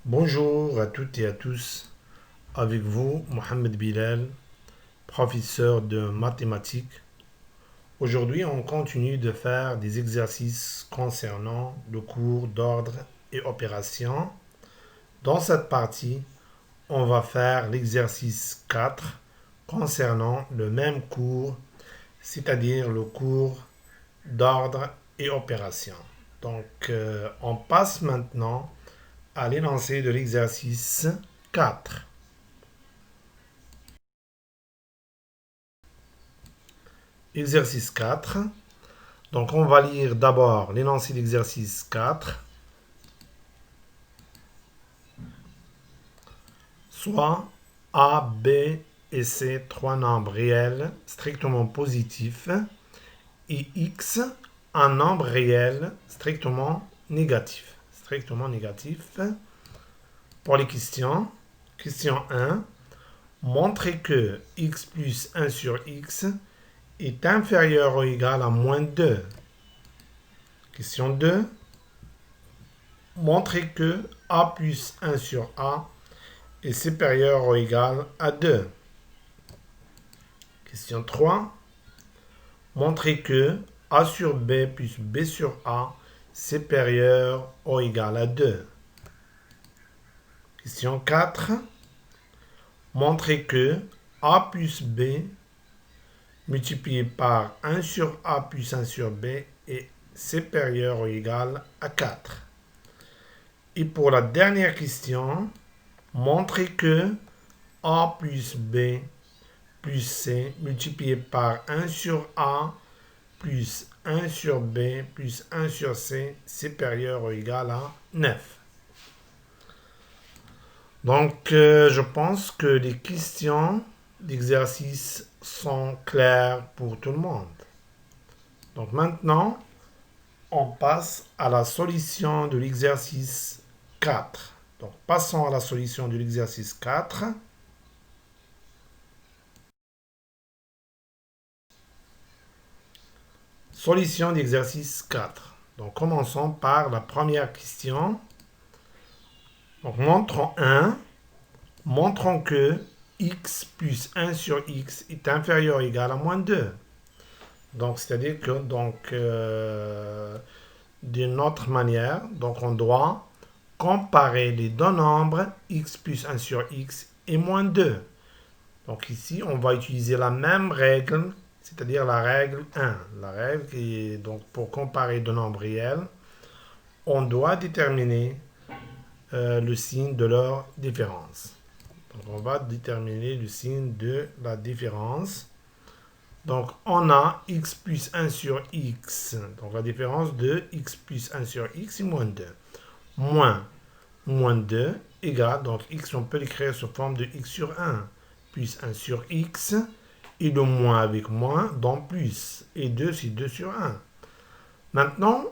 Bonjour à toutes et à tous. Avec vous, Mohamed Bilal, professeur de mathématiques. Aujourd'hui, on continue de faire des exercices concernant le cours d'ordre et opération. Dans cette partie, on va faire l'exercice 4 concernant le même cours, c'est-à-dire le cours d'ordre et opération. On passe maintenant à l'énoncé de l'exercice 4. Exercice 4. Donc, on va lire d'abord l'énoncé d'exercice 4, soit A, B et C, trois nombres réels strictement positifs, et X, un nombre réel strictement négatif. Strictement négatif. Pour les questions, question 1, montrer que X plus 1 sur X est inférieur ou égal à moins 2. Question 2, montrer que A plus 1 sur A est supérieur ou égal à 2. Question 3. Montrer que A sur B plus B sur A supérieur ou égal à 2. Question 4. Montrer que A plus B multiplié par 1 sur A plus 1 sur B est supérieur ou égal à 4. Et pour la dernière question, montrer que A plus B plus C multiplié par 1 sur A plus 1 sur B plus 1 sur C supérieur ou égal à 9. Je pense que les questions d'exercice sont claires pour tout le monde. Donc, maintenant, on passe à la solution de l'exercice 4. Donc, passons à la solution de l'exercice 4. Solution d'exercice 4. Donc, commençons par la première question. Donc, montrons que x plus 1 sur x est inférieur ou égal à moins 2. Donc, c'est-à-dire que, d'une autre manière, donc on doit comparer les deux nombres x plus 1 sur x et moins 2. Donc ici, on va utiliser la même règle, c'est-à-dire la règle 1. La règle qui est donc pour comparer deux nombres réels, on doit déterminer le signe de leur différence. Donc on va déterminer le signe de la différence. Donc on a x plus 1 sur x. Donc la différence de x plus 1 sur x est moins 2. Moins 2 égale, donc x on peut l'écrire sous forme de x sur 1. Plus 1 sur x. Et le moins avec moins donne plus. Et 2 c'est 2 sur 1. Maintenant,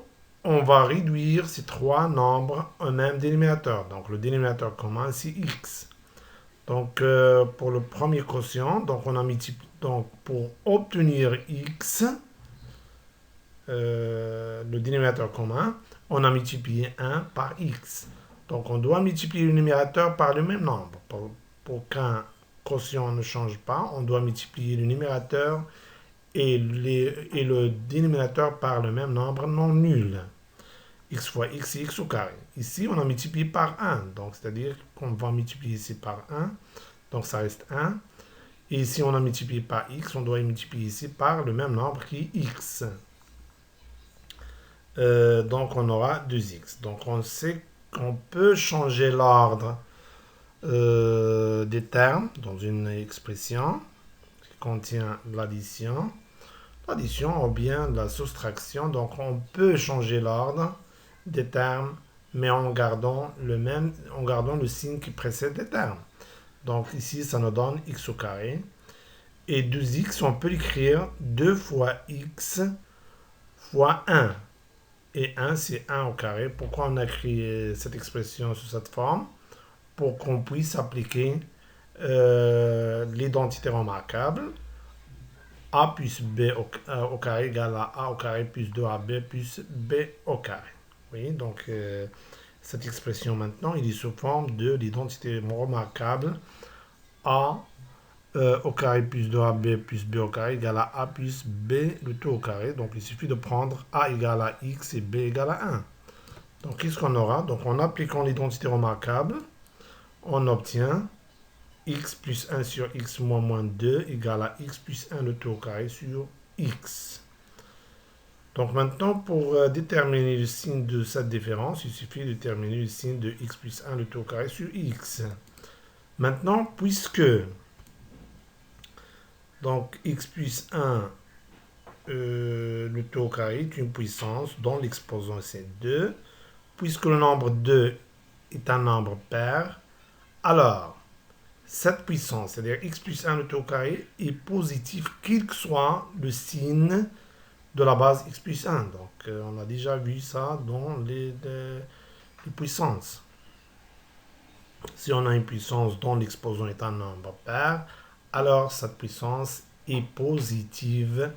on va réduire ces trois nombres au même dénominateur. Donc le dénominateur commun c'est x. Donc, pour le premier quotient, donc on a multiplié. Donc, pour obtenir x, le dénominateur commun, on a multiplié 1 par x. Donc, on doit multiplier le numérateur par le même nombre. Pour qu'un quotient ne change pas, on doit multiplier le numérateur et le dénominateur par le même nombre non nul. X fois x, c'est x au carré. Ici, on a multiplié par 1. Donc, c'est-à-dire qu'on va multiplier ici par 1. Donc, ça reste 1. Et si on a multiplié par x, on doit multiplier ici par le même nombre qui est x. Donc, on aura 2x. Donc, on sait qu'on peut changer l'ordre des termes dans une expression qui contient l'addition ou bien la soustraction. Donc, on peut changer l'ordre des termes, mais en gardant le signe qui précède les termes. Donc, ici, ça nous donne x au carré. Et 2x, on peut l'écrire 2 fois x fois 1. Et 1, c'est 1 au carré. Pourquoi on a créé cette expression sous cette forme? Pour qu'on puisse appliquer l'identité remarquable. A plus B au carré égale à A au carré plus 2AB plus B au carré. Oui, donc cette expression maintenant, il est sous forme de l'identité remarquable A au carré plus 2AB plus B au carré égale à A plus B le tout au carré. Donc il suffit de prendre A égale à X et B égale à 1. Donc qu'est-ce qu'on aura? Donc en appliquant l'identité remarquable, on obtient X plus 1 sur X moins 2 égale à X plus 1 le tout au carré sur X. Donc maintenant, pour déterminer le signe de cette différence, il suffit de déterminer le signe de X plus 1 le tout au carré sur X. Maintenant, puisque donc x plus 1 le tout au carré est une puissance dont l'exposant c'est 2, puisque le nombre 2 est un nombre pair, alors cette puissance, c'est-à-dire x plus 1 le tout au carré, est positive quel que soit le signe de la base x plus 1. Donc on a déjà vu ça dans les puissances. Si on a une puissance dont l'exposant est un nombre pair, alors cette puissance est positive,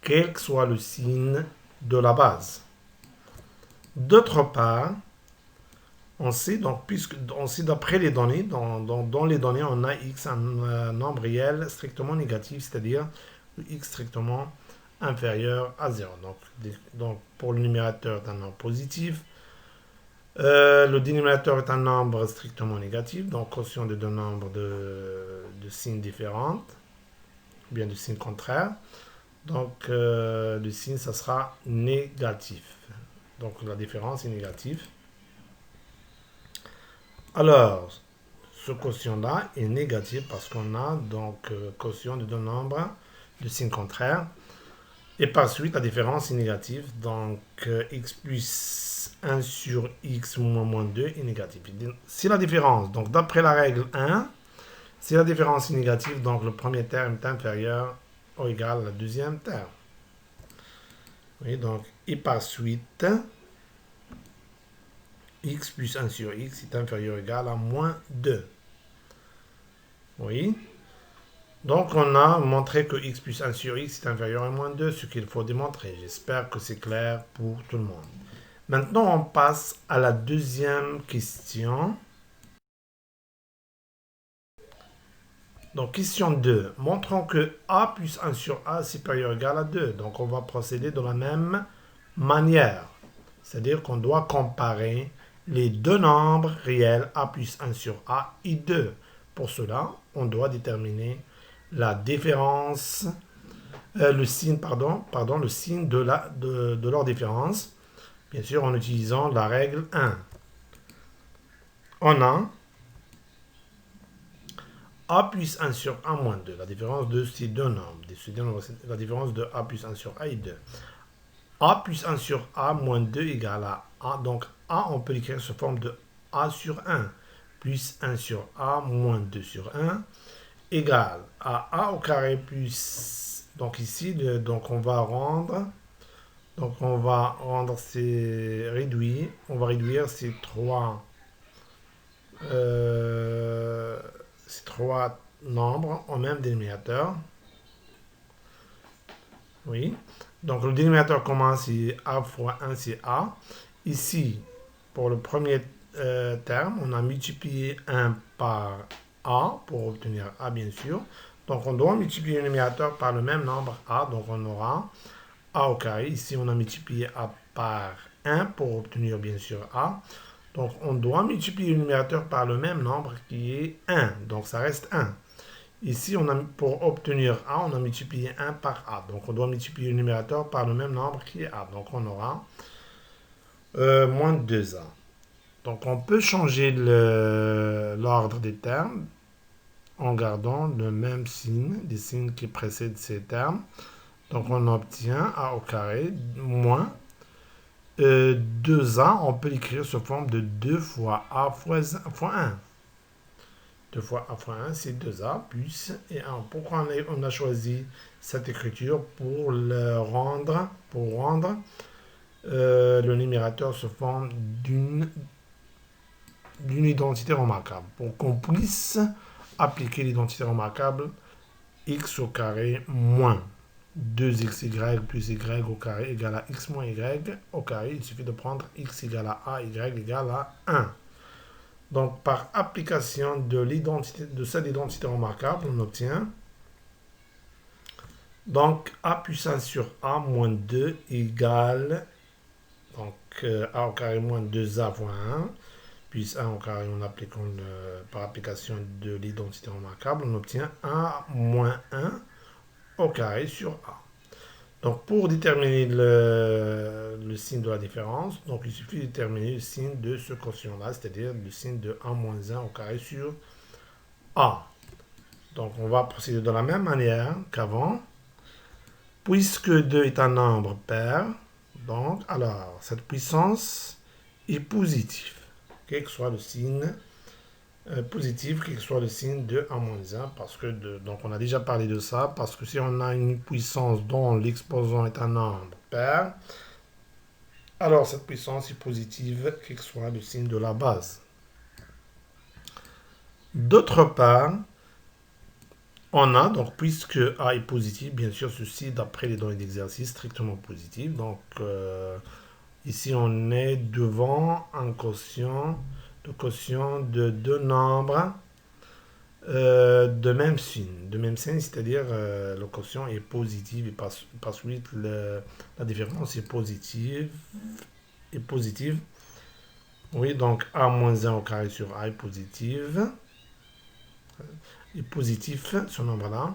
quel que soit le signe de la base. D'autre part, on sait donc, puisqu'on sait d'après les données, dans les données, on a x un nombre réel strictement négatif, c'est-à-dire x strictement inférieur à 0. Donc pour le numérateur, c'est un nombre positif. Le dénominateur est un nombre strictement négatif, donc quotient de deux nombres de signes différents, ou bien de signes contraires. Donc le signe, ça sera négatif. Donc la différence est négative. Alors, ce quotient-là est négatif parce qu'on a donc quotient de deux nombres de signes contraires. Et par suite, la différence est négative. Donc x plus 1 sur x moins 2 est négatif. Si la différence, donc d'après la règle 1, si la différence est négative, donc le premier terme est inférieur ou égal à la deuxième terme. Oui, donc, et par suite, x plus 1 sur x est inférieur ou égal à moins 2. Oui. Donc, on a montré que x plus 1 sur x est inférieur à moins 2, ce qu'il faut démontrer. J'espère que c'est clair pour tout le monde. Maintenant, on passe à la deuxième question. Donc, question 2. Montrons que a plus 1 sur a est supérieur ou égal à 2. Donc, on va procéder de la même manière. C'est-à-dire qu'on doit comparer les deux nombres réels a plus 1 sur a et 2. Pour cela, on doit déterminer la différence, le signe de leur différence, bien sûr en utilisant la règle 1. On a a plus 1 sur a moins 2, la différence de ces deux nombres, la différence de a plus 1 sur a et 2. A plus 1 sur a moins 2 égale à a, donc a on peut l'écrire sous forme de a sur 1, plus 1 sur a moins 2 sur 1, égale à a au carré plus, donc ici, donc on va rendre ces réduits, on va réduire ces trois nombres au même dénominateur. Oui. Donc le dénominateur commun c'est a fois 1 c'est a. Ici, pour le premier terme, on a multiplié 1 par a pour obtenir a bien sûr. Donc on doit multiplier le numérateur par le même nombre a. Donc on aura a au carré. Ici on a multiplié a par 1 pour obtenir bien sûr a. Donc on doit multiplier le numérateur par le même nombre qui est 1. Donc ça reste 1. Ici, pour obtenir a, on a multiplié 1 par a. Donc on doit multiplier le numérateur par le même nombre qui est a. Donc on aura moins 2a. Donc on peut changer l'ordre des termes en gardant le même signe, des signes qui précèdent ces termes. Donc on obtient a au carré moins 2a. On peut l'écrire sous forme de 2 fois a fois 1. 2 fois a fois 1, c'est 2a plus et 1. Pourquoi on a choisi cette écriture? Pour rendre le numérateur sous forme d'une identité remarquable. Pour qu'on puisse appliquer l'identité remarquable x au carré moins. 2xy plus y au carré égale à x moins y au carré. Il suffit de prendre x égale à a, y égale à 1. Donc, par application de cette identité remarquable, on obtient donc a puissance sur a moins 2 égale donc a au carré moins 2a fois 1, puis a au carré, on applique par application de l'identité remarquable, on obtient a moins 1 au carré sur a. Donc pour déterminer le signe de la différence, donc il suffit de déterminer le signe de ce quotient-là, c'est-à-dire le signe de a moins 1 au carré sur a. Donc on va procéder de la même manière qu'avant. Puisque 2 est un nombre pair, donc alors cette puissance est positive, quel que soit le signe positif, quel que soit le signe de a moins 1, parce que donc on a déjà parlé de ça, parce que si on a une puissance dont l'exposant est un nombre pair, alors cette puissance est positive, quel que soit le signe de la base. D'autre part, on a, donc, puisque A est positif, bien sûr, ceci, d'après les données d'exercice, strictement positif. Donc, ici, on est devant un quotient de deux nombres de même signe, c'est-à-dire le quotient est positif et par suite, la différence est positive. Oui, donc A moins 1 au carré sur A est positif. Est positif, ce nombre-là.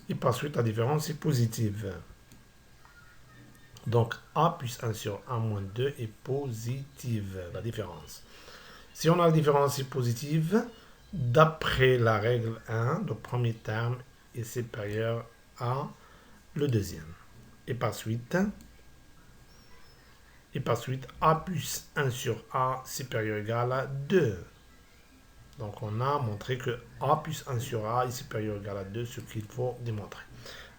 Et par suite, la différence est positive. Donc, A plus 1 sur A moins 2 est positive, la différence. Si on a la différence est positive, d'après la règle 1, le premier terme est supérieur à le deuxième. Et par suite, A plus 1 sur A supérieur ou égal à 2. Donc, on a montré que A plus 1 sur A est supérieur ou égal à 2, ce qu'il faut démontrer.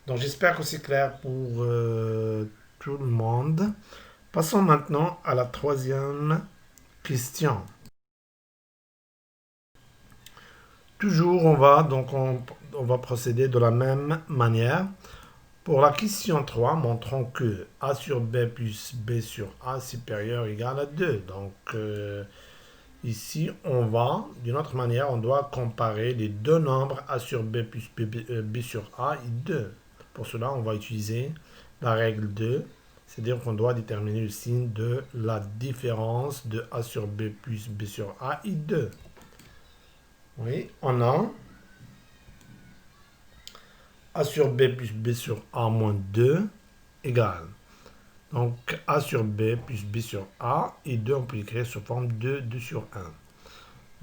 Donc, j'espère que c'est clair pour tout le monde. Passons maintenant à la troisième question. Toujours, on va procéder de la même manière. Pour la question 3, montrons que A sur B plus B sur A supérieur ou égal à 2. Donc, ici, d'une autre manière, on doit comparer les deux nombres A sur B plus B sur A et 2. Pour cela, on va utiliser la règle 2, c'est-à-dire qu'on doit déterminer le signe de la différence de A sur B plus B sur A et 2. Oui, on a A sur B plus B sur A moins 2 égale. Donc, A sur B plus B sur A et 2, on peut écrire sous forme de 2 sur 1.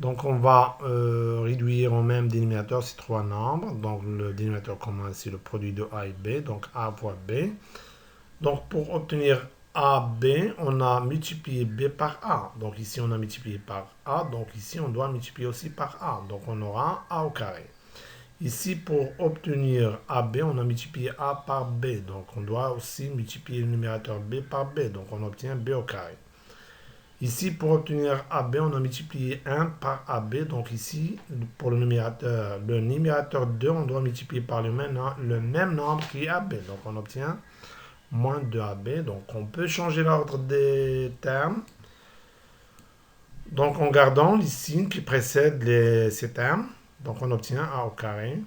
Donc, on va réduire au même dénominateur ces trois nombres. Donc, le dénominateur commun, c'est le produit de A et B, donc A fois B. Donc, pour obtenir AB, on a multiplié B par A. Donc, ici, on a multiplié par A. Donc, ici, on doit multiplier aussi par A. Donc, on aura A au carré. Ici, pour obtenir AB, on a multiplié A par B. Donc, on doit aussi multiplier le numérateur B par B. Donc, on obtient B au carré. Ici, pour obtenir AB, on a multiplié 1 par AB. Donc, ici, pour le numérateur 2, on doit multiplier par le même nombre qui est AB. Donc, on obtient moins 2AB. Donc, on peut changer l'ordre des termes. Donc, en gardant les signes qui précèdent ces termes. Donc, on obtient A au carré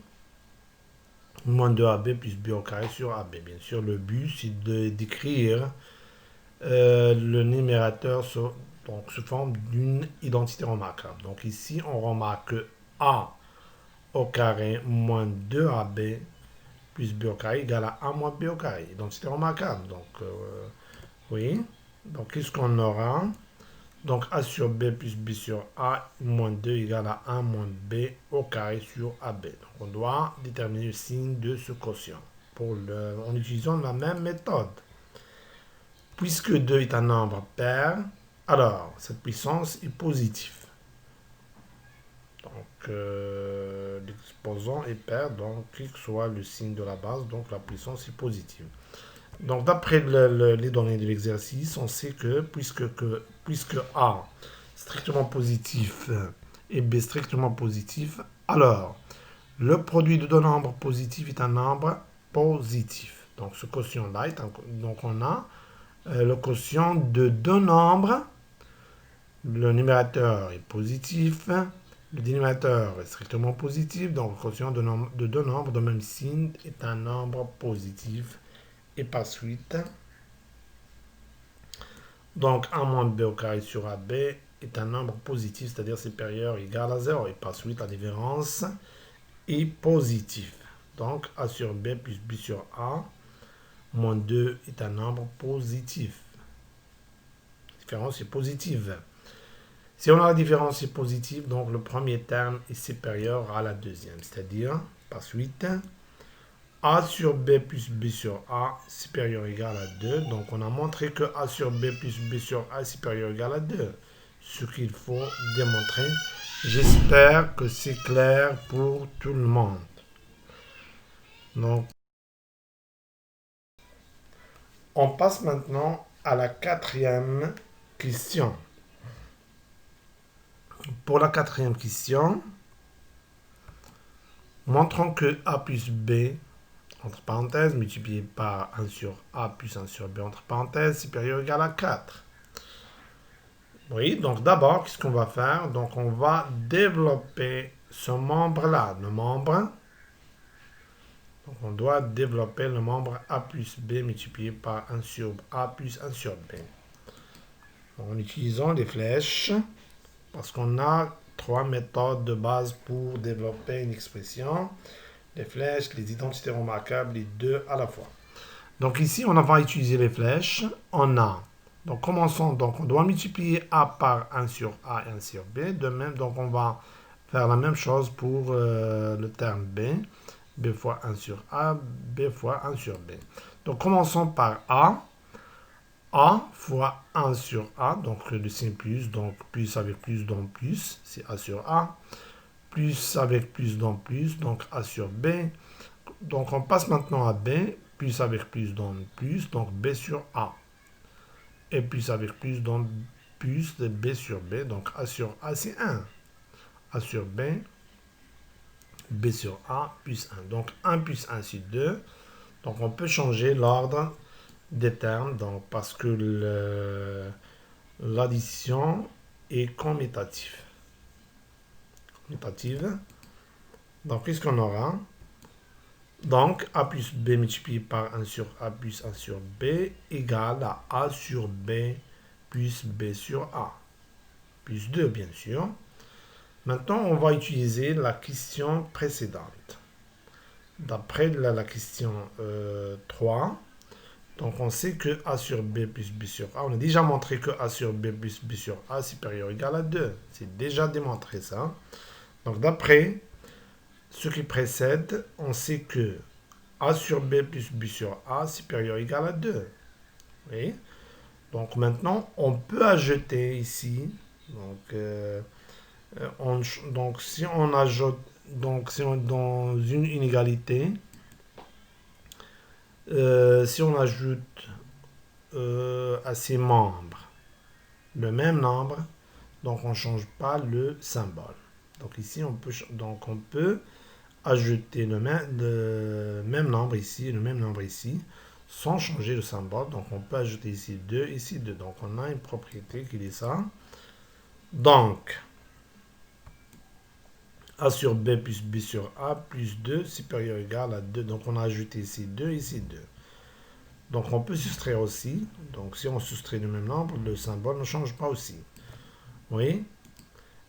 moins 2AB plus B au carré sur AB. Bien sûr, le but, c'est d'écrire le numérateur sous forme d'une identité remarquable. Donc, ici, on remarque que A au carré moins 2AB plus B au carré égale à A moins B au carré. Identité remarquable. Donc, oui. Donc, qu'est-ce qu'on aura? Donc, A sur B plus B sur A moins 2 égale à A moins B au carré sur AB. Donc, on doit déterminer le signe de ce quotient en utilisant la même méthode. Puisque 2 est un nombre pair, alors cette puissance est positive. Donc, l'exposant est pair, donc quel que soit le signe de la base, donc la puissance est positive. Donc, d'après les données de l'exercice, on sait que puisque A strictement positif et B strictement positif, alors le produit de deux nombres positifs est un nombre positif. Donc ce quotient-là, donc on a le quotient de deux nombres. Le numérateur est positif, le dénominateur est strictement positif, donc le quotient de deux nombres de même signe est un nombre positif. Et par suite, donc a moins b au carré sur ab est un nombre positif, c'est-à-dire supérieur ou égal à 0. Et par suite, la différence est positive. Donc a sur b plus b sur a moins 2 est un nombre positif. La différence est positive. Si on a la différence est positive, donc le premier terme est supérieur à la deuxième. C'est-à-dire, par suite, a sur b plus b sur a supérieur ou égal à 2. Donc on a montré que a sur b plus b sur a supérieur ou égal à 2. Ce qu'il faut démontrer. J'espère que c'est clair pour tout le monde. Donc, on passe maintenant à la quatrième question. Pour la quatrième question, montrons que a plus b, entre parenthèses, multiplié par 1 sur a plus 1 sur b, entre parenthèses, supérieur ou égal à 4. Oui, donc d'abord, qu'est-ce qu'on va faire? Donc on va développer ce membre-là, le membre. Donc on doit développer le membre a plus b multiplié par 1 sur a plus 1 sur b. En utilisant les flèches, parce qu'on a trois méthodes de base pour développer une expression. Les flèches, les identités remarquables, les deux à la fois. Donc ici, on va utiliser les flèches. On a, donc commençons, donc on doit multiplier a par 1 sur a et 1 sur b. De même, donc on va faire la même chose pour le terme b. B fois 1 sur a, b fois 1 sur b. Donc commençons par a. A fois 1 sur A, donc le signe plus, donc plus avec plus donc plus, c'est A sur A. Plus avec plus donc plus, donc A sur B. Donc on passe maintenant à B, plus avec plus donc plus, donc B sur A. Et plus avec plus donc plus de B sur B, donc A sur A c'est 1. A sur B, B sur A plus 1. Donc 1 plus 1 c'est 2. Donc on peut changer l'ordre des termes, donc parce que l'addition est commutative. Donc, qu'est-ce qu'on aura? Donc, a plus b multiplié par 1 sur a plus 1 sur b égale à a sur b plus b sur a. Plus 2, bien sûr. Maintenant, on va utiliser la question précédente. D'après la question 3, donc on sait que a sur b plus b sur a, on a déjà montré que a sur b plus b sur a supérieur ou égal à 2. C'est déjà démontré ça. Donc d'après ce qui précède, on sait que a sur b plus b sur a supérieur ou égal à 2. Oui. Donc maintenant, on peut ajouter ici, donc si on ajoute, donc si on dans une inégalité, si on ajoute à ses membres le même nombre, donc on ne change pas le symbole. Donc ici, on peut ajouter le même nombre ici, le même nombre ici, sans changer le symbole. Donc on peut ajouter ici 2, ici 2. Donc on a une propriété qui dit ça. Donc, a sur b plus b sur a plus 2 supérieur ou égal à 2. Donc on a ajouté ici 2, ici 2. Donc on peut soustraire aussi. Donc si on soustrait le même nombre, le symbole ne change pas aussi. Oui.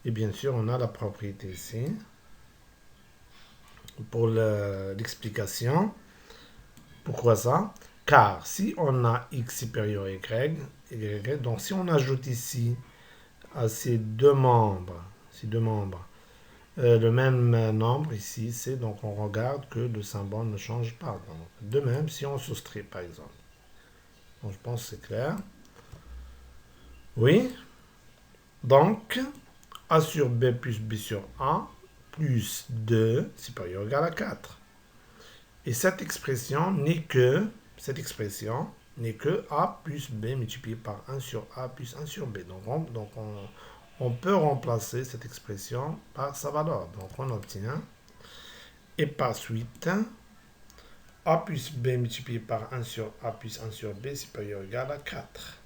Et bien sûr, on a la propriété ici. Pour l'explication. Pourquoi ça? Car si on a x supérieur à y, donc si on ajoute ici à ces deux membres, le même nombre ici, c'est donc on regarde que le symbole ne change pas. Donc, de même, si on soustrait par exemple. Donc, je pense que c'est clair. Oui. Donc, a sur b plus b sur a plus 2 supérieur ou égal à 4. Et cette expression n'est que a plus b multiplié par 1 sur a plus 1 sur b. Donc on peut remplacer cette expression par sa valeur. Donc on obtient, et par suite, A plus B multiplié par 1 sur A plus 1 sur B supérieur ou égal à 4.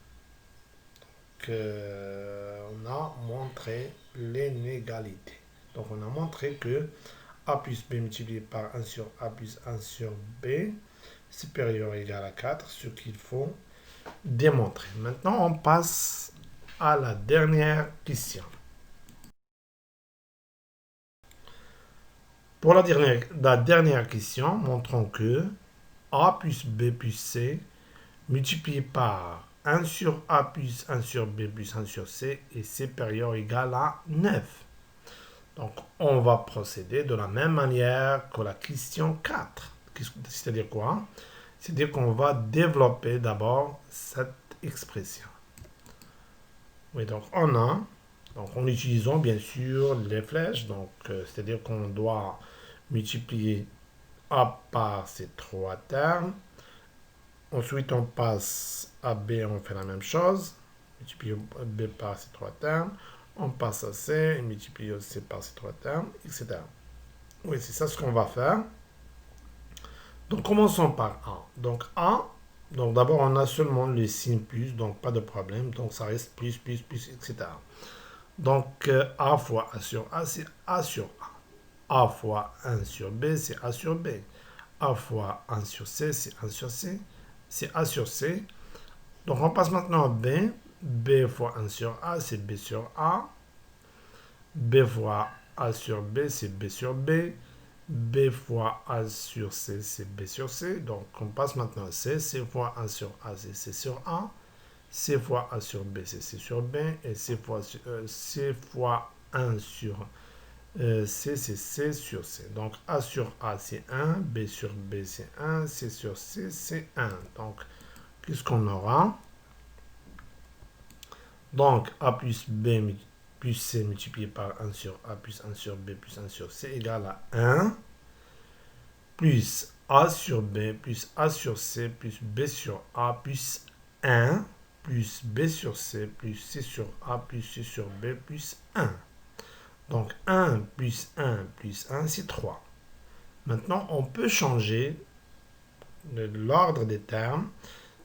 On a montré l'inégalité. Donc on a montré que A plus B multiplié par 1 sur A plus 1 sur B supérieur ou égal à 4, ce qu'il faut démontrer. Maintenant, on passe à la dernière question. Pour la dernière question, montrons que A plus B plus C multiplié par 1 sur A plus 1 sur B plus 1 sur C est supérieur ou égal à 9. Donc, on va procéder de la même manière que la question 4. C'est-à-dire quoi? C'est-à-dire qu'on va développer d'abord cette expression. Oui, donc en utilisant bien sûr les flèches, donc c'est-à-dire qu'on doit multiplier A par ces trois termes. Ensuite, on passe à B, on fait la même chose. Multiplier B par ces trois termes. On passe à C, et multiplier C par ces trois termes, etc. Oui, c'est ça ce qu'on va faire. Donc, commençons par A. Donc, A, donc d'abord, on a seulement le signe plus, donc pas de problème. Donc, ça reste plus, etc. Donc, A fois A sur A, c'est A sur A. A fois 1 sur B, c'est A sur B. A fois 1 sur C, c'est 1 sur C. C'est A sur C. Donc, on passe maintenant à B. B fois 1 sur A, c'est B sur A. B fois A sur B, c'est B sur B. B fois A sur C, c'est B sur C. Donc, on passe maintenant à C. C fois 1 sur A, c'est C sur A. C fois A sur B, c'est C sur B. Et C fois 1 sur C, c'est C sur C. Donc, A sur A, c'est 1. B sur B, c'est 1. C sur C, c'est 1. Donc, qu'est-ce qu'on aura? Donc, A plus B plus C multiplié par 1 sur A plus 1 sur B plus 1 sur C égale à 1. Plus A sur B plus A sur C plus B sur A plus 1. Plus B sur C plus C sur A plus C sur B plus 1. Donc 1 plus 1 plus 1, c'est 3. Maintenant, on peut changer l'ordre des termes.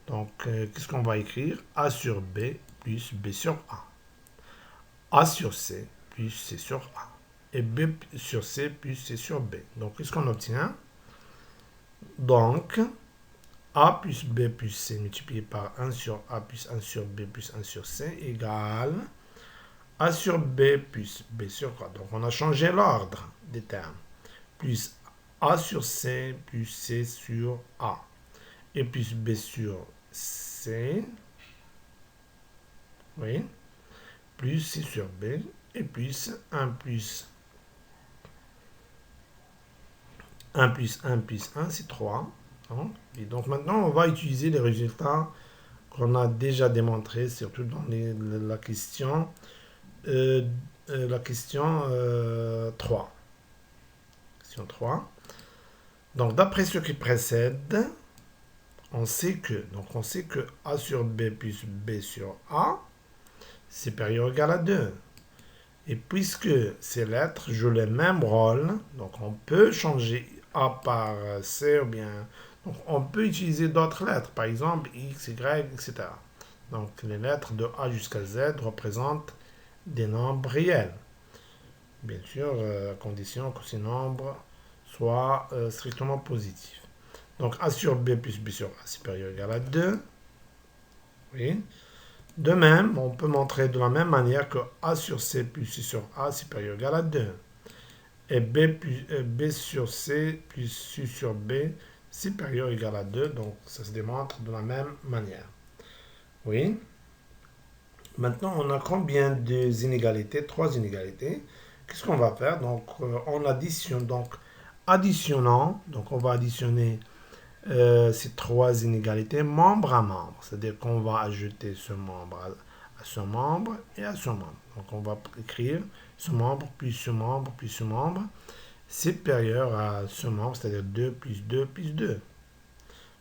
Donc, qu'est-ce qu'on va écrire? A sur B plus B sur A. A sur C plus C sur A. Et B sur C plus C sur B. Donc, qu'est-ce qu'on obtient? Donc, A plus B plus C multiplié par 1 sur A plus 1 sur B plus 1 sur C égale A sur B plus B sur A. Donc, on a changé l'ordre des termes. Plus A sur C plus C sur A. Et plus B sur C. Oui. Plus C sur B. Et plus 1 plus 1 plus 1 plus 1, c'est 3. Et donc maintenant, on va utiliser les résultats qu'on a déjà démontrés, surtout dans la question 3. Question 3. Donc, d'après ce qui précède, on sait que A sur B plus B sur A, c'est supérieur ou égal à 2. Et puisque ces lettres jouent le même rôle, donc on peut changer A par C ou bien... Donc on peut utiliser d'autres lettres, par exemple X, Y, etc. Donc les lettres de A jusqu'à Z représentent des nombres réels. Bien sûr, à condition que ces nombres soient strictement positifs. Donc A sur B plus B sur A supérieur ou égal à 2. Oui. De même, on peut montrer de la même manière que A sur C plus C sur A supérieur ou égal à 2. Et B sur C plus C sur B supérieur ou égal à 2. Donc, ça se démontre de la même manière. Oui. Maintenant, on a combien d'inégalités? 3 inégalités. Qu'est-ce qu'on va faire? Donc, on additionne. Donc, additionnant, donc on va additionner ces 3 inégalités membre à membre. C'est-à-dire qu'on va ajouter ce membre à ce membre et à ce membre. Donc on va écrire ce membre, puis ce membre, puis ce membre, supérieur à ce membre, c'est-à-dire 2 plus 2 plus 2.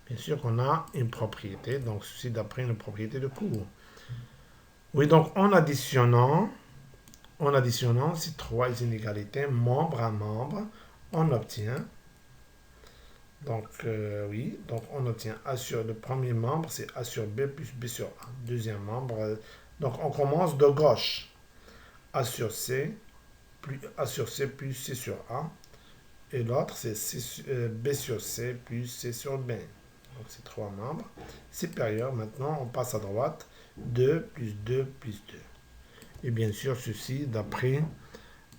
Bien sûr qu'on a une propriété, donc ceci d'après une propriété de cours. Oui, donc en additionnant ces 3 inégalités membre à membre, on obtient Donc, oui, donc on obtient A sur le premier membre, c'est A sur B plus B sur A. Deuxième membre, donc on commence de gauche. A sur C, plus A sur C plus C sur A. Et l'autre, c'est B sur C plus C sur B. Donc, c'est trois membres. Supérieur, maintenant, on passe à droite. 2 plus 2 plus 2. Et bien sûr, ceci d'après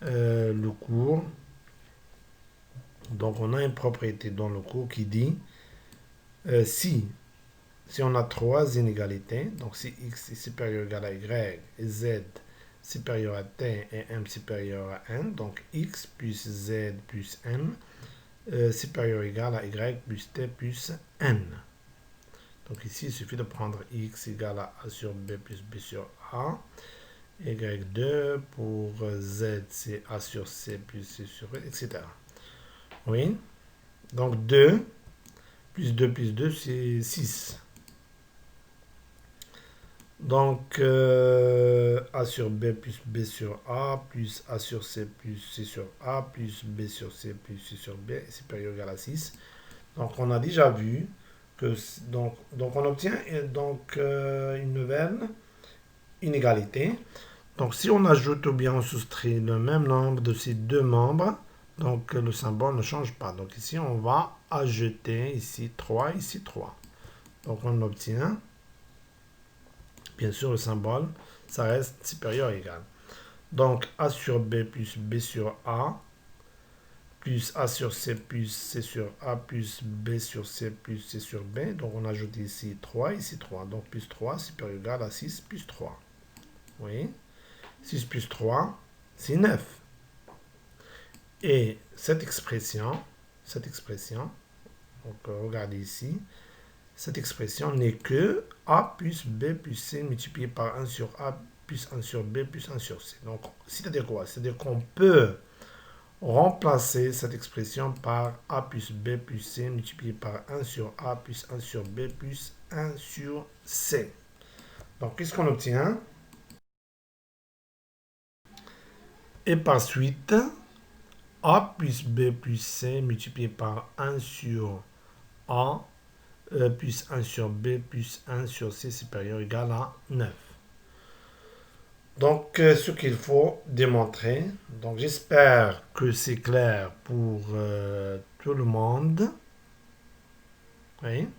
le cours. Donc, on a une propriété dans le cours qui dit si on a trois inégalités, donc si x est supérieur ou égal à y, et z supérieur à t et m supérieur à n, donc x plus z plus m supérieur ou égal à y plus t plus n. Donc ici, il suffit de prendre x égale à a sur b plus b sur a. Y2 pour z, c'est a sur c plus c sur e, etc. Oui. Donc 2 plus 2 plus 2, c'est 6. Donc a sur b plus b sur a plus a sur c plus c sur a plus b sur c plus c sur b est supérieur ou égal à 6. Donc on a déjà vu que donc on obtient une nouvelle inégalité. Donc si on ajoute ou bien on soustrait le même nombre de ces deux membres, donc le symbole ne change pas. Donc ici on va ajouter ici 3, ici 3. Donc on obtient, bien sûr le symbole, ça reste supérieur ou égal. Donc a sur b plus b sur a, plus a sur c plus c sur a, plus b sur c plus c sur b. Donc on ajoute ici 3, ici 3. Donc plus 3, supérieur ou égal à 6 plus 3. Oui. 6 plus 3, c'est 9. Et cette expression, donc regardez ici, cette expression n'est que a plus b plus c multiplié par 1 sur a plus 1 sur b plus 1 sur c. Donc, c'est-à-dire quoi? C'est-à-dire qu'on peut remplacer cette expression par a plus b plus c multiplié par 1 sur a plus 1 sur b plus 1 sur c. Donc, qu'est-ce qu'on obtient? Et par suite, a plus b plus c multiplié par 1 sur a plus 1 sur b plus 1 sur c supérieur égal à 9. Donc, ce qu'il faut démontrer, donc j'espère que c'est clair pour tout le monde. Oui.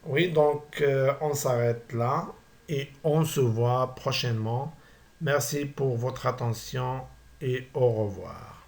Oui, donc on s'arrête là et on se voit prochainement. Merci pour votre attention et au revoir.